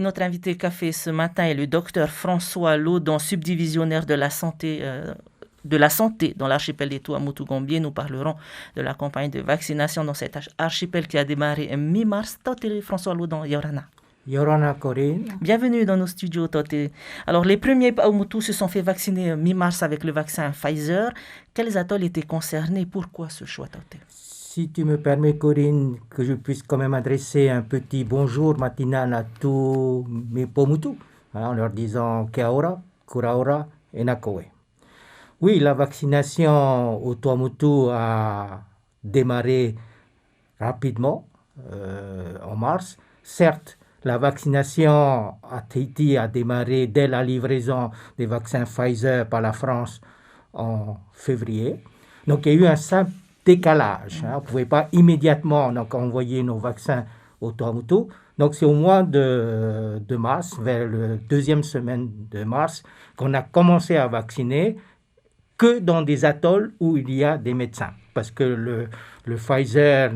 Et notre invité café ce matin est le docteur François Laudon, subdivisionnaire de la santé dans l'archipel des Tuamotu-Gambie. Nous parlerons de la campagne de vaccination dans cet archipel qui a démarré mi-mars. Toté François Laudon, Yorana. Yorana Corinne. Bienvenue dans nos studios, Toté. Alors, les premiers Paumotu se sont fait vacciner mi-mars avec le vaccin Pfizer. Quels atolls étaient concernés? Pourquoi ce choix, Toté? Si tu me permets, Corinne, que je puisse quand même adresser un petit bonjour matinal à tous mes Paumotu, en leur disant Keaora, Kuraora et Nakoe. Oui, la vaccination au Tuamotu a démarré rapidement en mars. Certes, la vaccination à Tahiti a démarré dès la livraison des vaccins Pfizer par la France en février. Donc, il y a eu un simple décalage. On ne pouvait pas immédiatement envoyer nos vaccins au Tuamotu. Donc, c'est au mois de mars, vers la deuxième semaine de mars, qu'on a commencé à vacciner que dans des atolls où il y a des médecins. Parce que le Pfizer,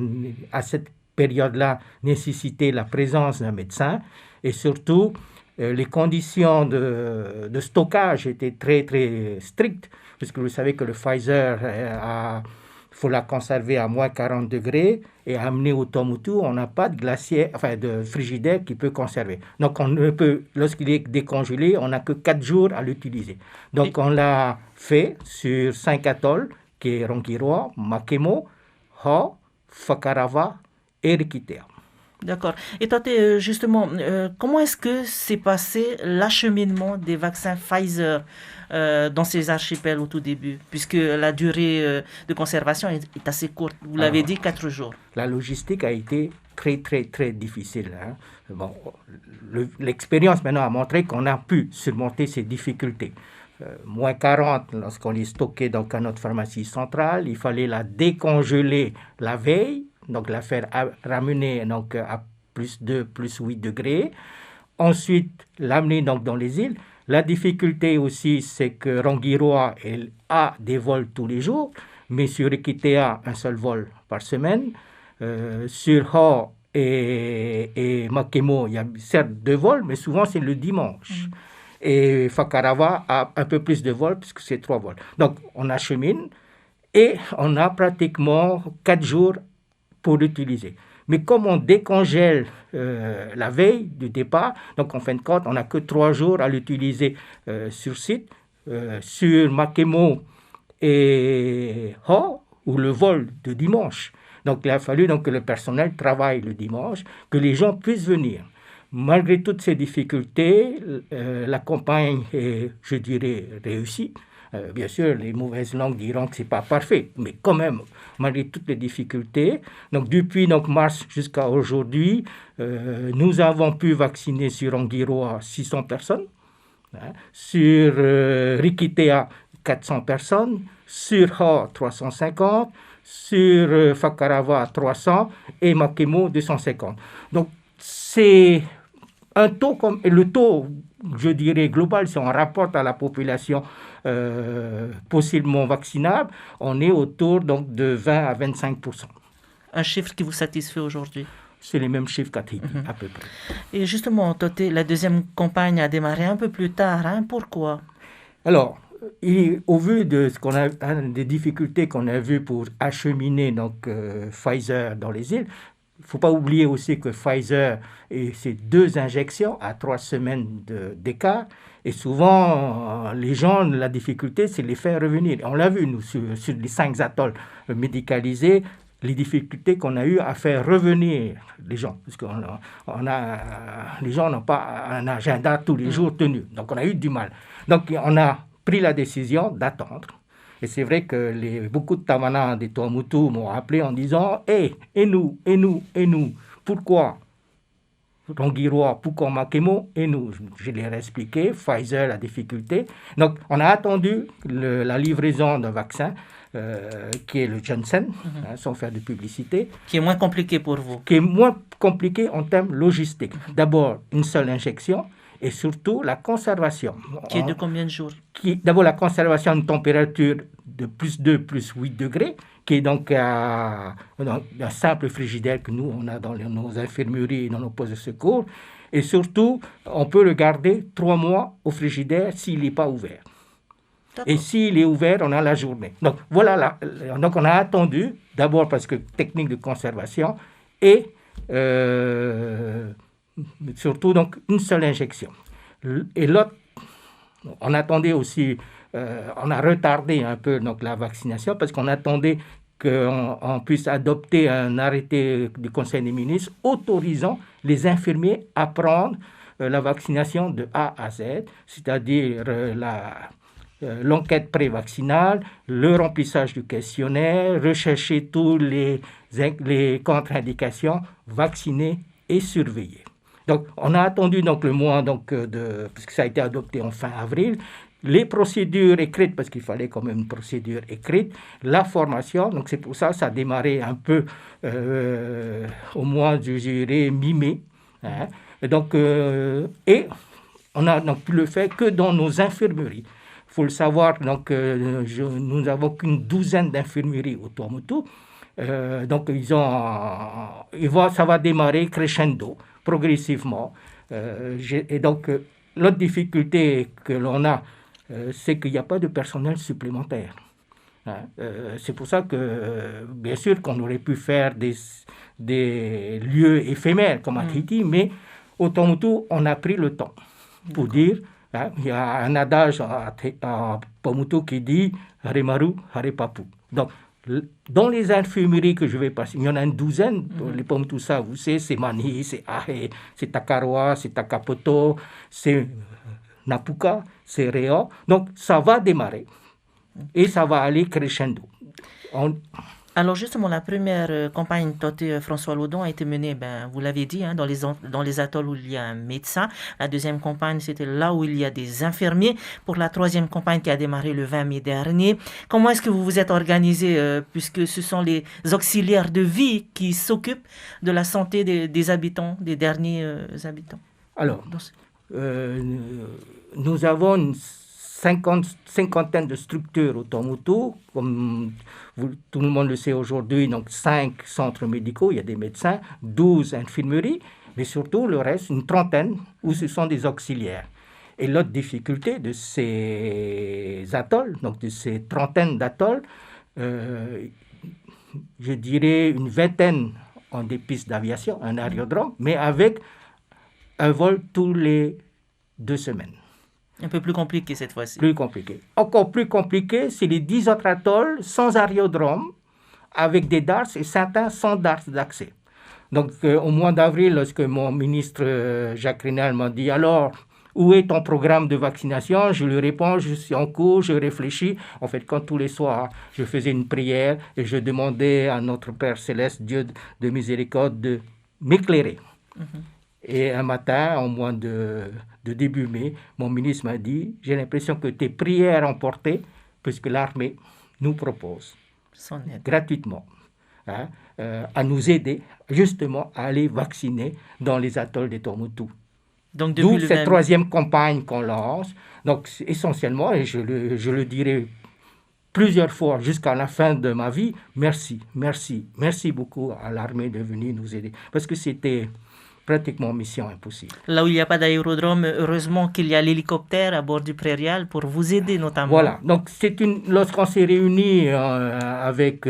à cette période-là, nécessitait la présence d'un médecin. Et surtout, les conditions de stockage étaient très, très strictes. Parce que vous savez que le Pfizer il faut la conserver à moins 40 degrés et amener au Tuamotu, on n'a pas de glacier, de frigidaire qui peut conserver. Donc, on ne peut, lorsqu'il est décongelé, on n'a que 4 jours à l'utiliser. Donc, on l'a fait sur 5 atolls, qui est Rongiroa, Makemo, Ho, Fakarava et Rikitea. D'accord. Et toi, justement, comment est-ce que s'est passé l'acheminement des vaccins Pfizer dans ces archipels au tout début, puisque la durée de conservation est assez courte. Vous l'avez dit, 4 jours. La logistique a été très, très, très difficile. Bon, l'expérience maintenant a montré qu'on a pu surmonter ces difficultés. Moins 40 lorsqu'on les stockait à notre pharmacie centrale, il fallait la décongeler la veille, donc la faire ramener à plus 2, plus 8 degrés. Ensuite, l'amener dans les îles. La difficulté aussi, c'est que Rongiroa a des vols tous les jours, mais sur Rikitea, un seul vol par semaine. Sur Ho et Makemo, il y a certes 2 vols, mais souvent c'est le dimanche. Et Fakarava a un peu plus de vols, puisque c'est 3 vols. Donc, on achemine et on a pratiquement 4 jours pour l'utiliser. Mais comme on décongèle la veille du départ, donc en fin de compte, on n'a que 3 jours à l'utiliser sur site. Sur Makemo et Ho, ou le vol de dimanche. Donc il a fallu que le personnel travaille le dimanche, que les gens puissent venir. Malgré toutes ces difficultés, la campagne est, je dirais, réussie. Bien sûr, les mauvaises langues diront que ce n'est pas parfait, mais quand même, malgré toutes les difficultés. Donc, depuis mars jusqu'à aujourd'hui, nous avons pu vacciner sur Rongiroa 600 personnes, sur Rikitea 400 personnes, sur Ho 350, sur Fakarava 300 et Makemo 250. Donc, c'est un taux comme le taux, je dirais, global, si on rapporte à la population possiblement vaccinable, on est autour de 20 à 25%. Un chiffre qui vous satisfait aujourd'hui? C'est les mêmes chiffres qu'à Tahiti, à peu près. Et justement, Toté, la deuxième campagne a démarré un peu plus tard. Pourquoi? Alors, au vu de des difficultés qu'on a vues pour acheminer Pfizer dans les îles, il ne faut pas oublier aussi que Pfizer, c'est 2 injections à 3 semaines d'écart. Et souvent, les gens, la difficulté, c'est de les faire revenir. On l'a vu, nous, sur les 5 atolls médicalisés, les difficultés qu'on a eues à faire revenir les gens. Parce que les gens n'ont pas un agenda tous les jours tenu. Donc, on a eu du mal. Donc, on a pris la décision d'attendre. Et c'est vrai que beaucoup de Tamanans des Tuamotu m'ont appelé en disant « et nous, pourquoi Rongiroa, pourquoi Makemo et nous ?» Je leur ai expliqué, Pfizer, la difficulté. Donc, on a attendu la livraison d'un vaccin qui est le Janssen, sans faire de publicité. Qui est moins compliqué pour vous. Qui est moins compliqué en termes logistiques. D'abord, une seule injection. Et surtout, la conservation. Qui est de combien de jours? D'abord, la conservation à une température de plus 2, plus 8 degrés, qui est donc un simple frigidaire que nous, on a dans nos infirmeries et dans nos postes de secours. Et surtout, on peut le garder 3 mois au frigidaire s'il n'est pas ouvert. D'accord. Et s'il est ouvert, on a la journée. Donc, voilà. Donc, on a attendu, d'abord parce que technique de conservation, et surtout, donc, une seule injection. Et l'autre, on attendait aussi, on a retardé un peu donc, la vaccination parce qu'on attendait qu'on puisse adopter un arrêté du Conseil des ministres autorisant les infirmiers à prendre la vaccination de A à Z, c'est-à-dire l'enquête pré-vaccinale, le remplissage du questionnaire, rechercher tous les contre-indications, vacciner et surveiller. Donc, on a attendu donc, le mois, parce que ça a été adopté en fin avril, les procédures écrites, parce qu'il fallait quand même une procédure écrite, la formation, donc c'est pour ça que ça a démarré un peu au mois de juillet, mi-mai. Hein. Et on a donc pu le faire que dans nos infirmeries. Il faut le savoir, donc, nous n'avons qu'une douzaine d'infirmeries au Tuamotu. Donc, ça va démarrer crescendo, progressivement. Et donc, l'autre difficulté que l'on a, c'est qu'il n'y a pas de personnel supplémentaire. Hein. C'est pour ça que, bien sûr, qu'on aurait pu faire des lieux éphémères comme à Tahiti, mais au Tuamotu, on a pris le temps pour dire, hein, il y a un adage à Tuamotu qui dit « Haremaru, Harepapu ». Donc, dans les infirmeries que je vais passer, il y en a une douzaine, les pommes tout ça, vous savez, c'est Mani, c'est Ahe, c'est Takaroa, c'est Takapoto, c'est Napuka, c'est Reo. Donc, ça va démarrer et ça va aller crescendo. Alors justement, la première campagne Toté François Laudon a été menée, vous l'avez dit, hein, dans les atolls où il y a un médecin. La deuxième campagne, c'était là où il y a des infirmiers. Pour la troisième campagne qui a démarré le 20 mai dernier, comment est-ce que vous vous êtes organisé, puisque ce sont les auxiliaires de vie qui s'occupent de la santé des habitants, des derniers habitants? Alors, nous avons une cinquantaine de structures au Tuamotu, comme tout le monde le sait aujourd'hui, donc 5 centres médicaux, il y a des médecins, 12 infirmeries, mais surtout le reste, une trentaine, où ce sont des auxiliaires. Et l'autre difficulté de ces atolls, donc de ces trentaines d'atolls, je dirais une vingtaine ont des pistes d'aviation, un aérodrome, mais avec un vol tous les 2 semaines. Un peu plus compliqué cette fois-ci. Plus compliqué. Encore plus compliqué, c'est les 10 autres atolls sans aérodrome, avec des darts et certains sans darts d'accès. Donc, au mois d'avril, lorsque mon ministre Jacques Rinal m'a dit « Alors, où est ton programme de vaccination ?» Je lui réponds « Je suis en cours, je réfléchis. » En fait, quand tous les soirs, je faisais une prière et je demandais à notre Père Céleste, Dieu de miséricorde, de m'éclairer. Et un matin, au mois de début mai, mon ministre m'a dit « J'ai l'impression que tes prières ont porté, puisque l'armée nous propose gratuitement à nous aider justement à aller vacciner dans les atolls des Tuamotu. » Donc, d'où cette troisième campagne qu'on lance. Donc, essentiellement, et je le dirai plusieurs fois jusqu'à la fin de ma vie, merci beaucoup à l'armée de venir nous aider. Parce que c'était pratiquement mission impossible. Là où il n'y a pas d'aérodrome, heureusement qu'il y a l'hélicoptère à bord du Prairial pour vous aider notamment. Voilà, donc lorsqu'on s'est réunis avec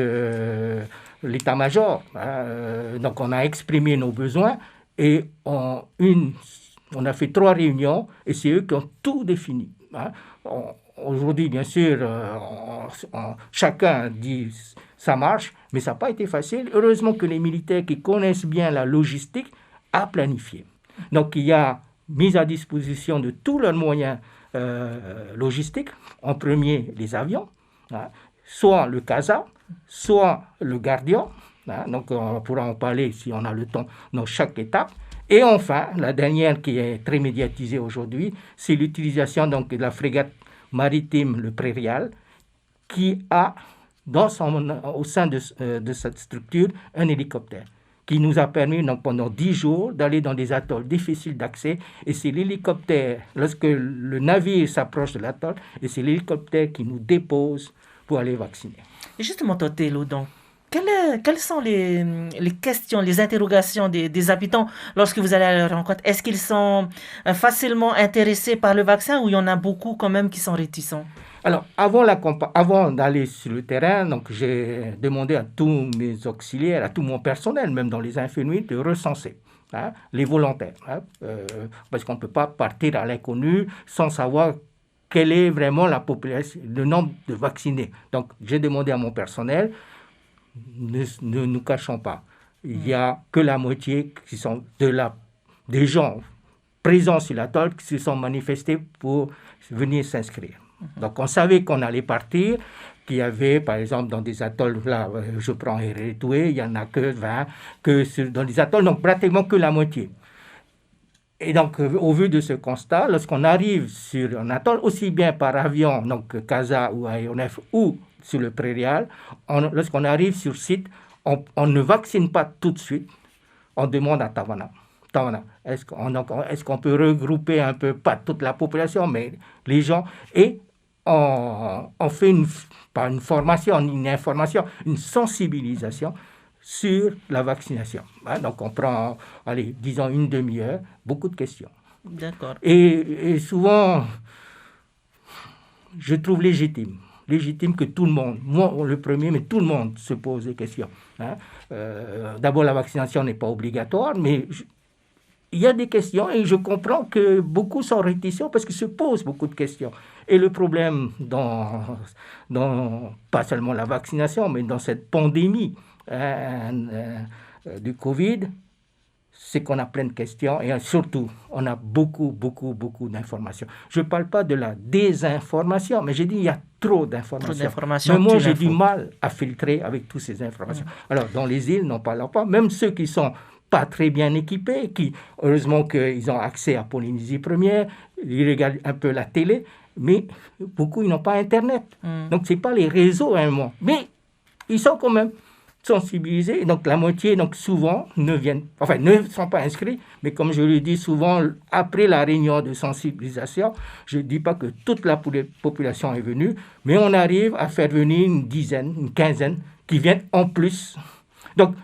l'état-major, donc on a exprimé nos besoins et on a fait 3 réunions et c'est eux qui ont tout défini. Aujourd'hui, bien sûr, chacun dit ça marche, mais ça n'a pas été facile. Heureusement que les militaires qui connaissent bien la logistique a planifié. Donc, il y a mis à disposition de tous leurs moyens logistiques, en premier les avions, soit le CASA, soit le Gardien, donc on pourra en parler si on a le temps dans chaque étape. Et enfin, la dernière qui est très médiatisée aujourd'hui, c'est l'utilisation donc, de la frégate maritime, le Prairial, qui a au sein de cette structure un hélicoptère, qui nous a permis donc, pendant 10 jours d'aller dans des atolls difficiles d'accès. Et c'est l'hélicoptère, lorsque le navire s'approche de l'atoll, et c'est l'hélicoptère qui nous dépose pour aller vacciner. Et justement, Totelo, donc, quelles sont les questions, les interrogations des habitants lorsque vous allez à leur rencontre? Est-ce qu'ils sont facilement intéressés par le vaccin ou il y en a beaucoup quand même qui sont réticents? Alors, avant d'aller sur le terrain, donc, j'ai demandé à tous mes auxiliaires, à tout mon personnel, même dans les infirmeries, de recenser les volontaires. Parce qu'on ne peut pas partir à l'inconnu sans savoir quelle est vraiment la population, le nombre de vaccinés. Donc, j'ai demandé à mon personnel, ne nous cachons pas, il n'y a que la moitié qui sont des gens présents sur l'atoll qui se sont manifestés pour venir s'inscrire. Donc, on savait qu'on allait partir, qu'il y avait, par exemple, dans des atolls, là, je prends Hérétoué, il n'y en a que 20, dans des atolls, donc pratiquement que la moitié. Et donc, au vu de ce constat, lorsqu'on arrive sur un atoll, aussi bien par avion, donc CASA ou aéronef, ou sur le prairial, lorsqu'on arrive sur site, on ne vaccine pas tout de suite, on demande à Tawana, est-ce qu'on peut regrouper un peu, pas toute la population, mais les gens, et on fait pas une formation, une information, une sensibilisation sur la vaccination. Donc on prend, disons une demi-heure, beaucoup de questions. D'accord. Et souvent, je trouve légitime que tout le monde, moi le premier, mais tout le monde se pose des questions. D'abord, la vaccination n'est pas obligatoire, mais il y a des questions et je comprends que beaucoup sont réticents parce qu'ils se posent beaucoup de questions. Et le problème dans pas seulement la vaccination, mais dans cette pandémie du Covid, c'est qu'on a plein de questions et surtout, on a beaucoup d'informations. Je ne parle pas de la désinformation, mais j'ai dit il y a trop d'informations. Mais moi, j'ai du mal à filtrer avec toutes ces informations. Alors, dans les îles, n'en parlons pas. Même ceux qui sont pas très bien équipés, heureusement qu'ils ont accès à Polynésie Première, ils regardent un peu la télé, mais beaucoup, ils n'ont pas Internet. Donc, ce n'est pas les réseaux à un moment. Mais ils sont quand même sensibilisés. Donc, la moitié, donc, souvent, ne sont pas inscrits. Mais comme je le dis souvent, après la réunion de sensibilisation, je ne dis pas que toute la population est venue, mais on arrive à faire venir une dizaine, une quinzaine qui viennent en plus. Donc,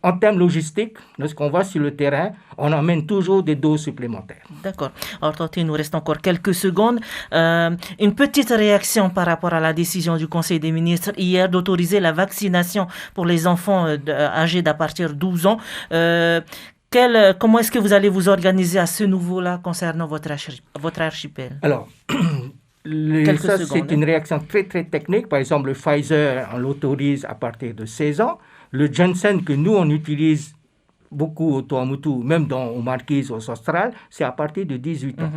en termes logistiques, lorsqu'on va sur le terrain, on emmène toujours des doses supplémentaires. D'accord. Alors, Toti, il nous reste encore quelques secondes. Une petite réaction par rapport à la décision du Conseil des ministres hier d'autoriser la vaccination pour les enfants âgés d'à partir de 12 ans. Comment est-ce que vous allez vous organiser à ce niveau-là concernant votre archipel? Alors, c'est une réaction très, très technique. Par exemple, le Pfizer, on l'autorise à partir de 16 ans. Le Janssen que nous, on utilise beaucoup au Tuamotu, même aux Marquises, aux Australes, c'est à partir de 18 ans.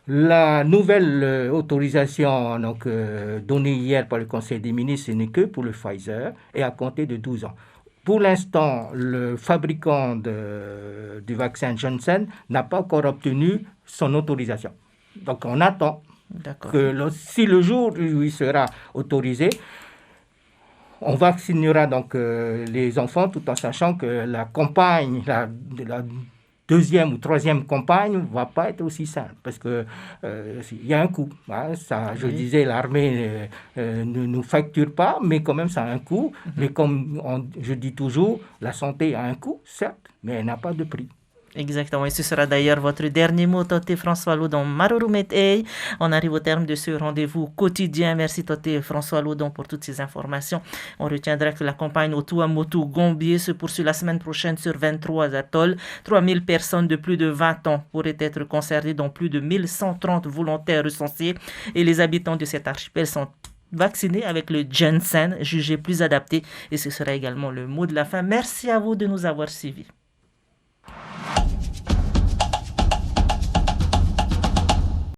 La nouvelle autorisation donnée hier par le Conseil des ministres, ce n'est que pour le Pfizer et à compter de 12 ans. Pour l'instant, le fabricant du vaccin Janssen n'a pas encore obtenu son autorisation. Donc, on attend que si le jour où il sera autorisé, on vaccinera donc les enfants tout en sachant que la campagne, la deuxième ou troisième campagne ne va pas être aussi simple parce qu'il y a un coût. Je disais, l'armée ne nous facture pas, mais quand même ça a un coût. Mais comme je dis toujours, la santé a un coût, certes, mais elle n'a pas de prix. Exactement, et ce sera d'ailleurs votre dernier mot, Toté François Laudon Marurumetei. On arrive au terme de ce rendez-vous quotidien. Merci Toté François Laudon pour toutes ces informations. On retiendra que la campagne au Tuamotu Gombier se poursuit la semaine prochaine sur 23 atolls. 3000 personnes de plus de 20 ans pourraient être concernées, dont plus de 1130 volontaires recensés. Et les habitants de cet archipel sont vaccinés avec le Janssen, jugé plus adapté. Et ce sera également le mot de la fin. Merci à vous de nous avoir suivis.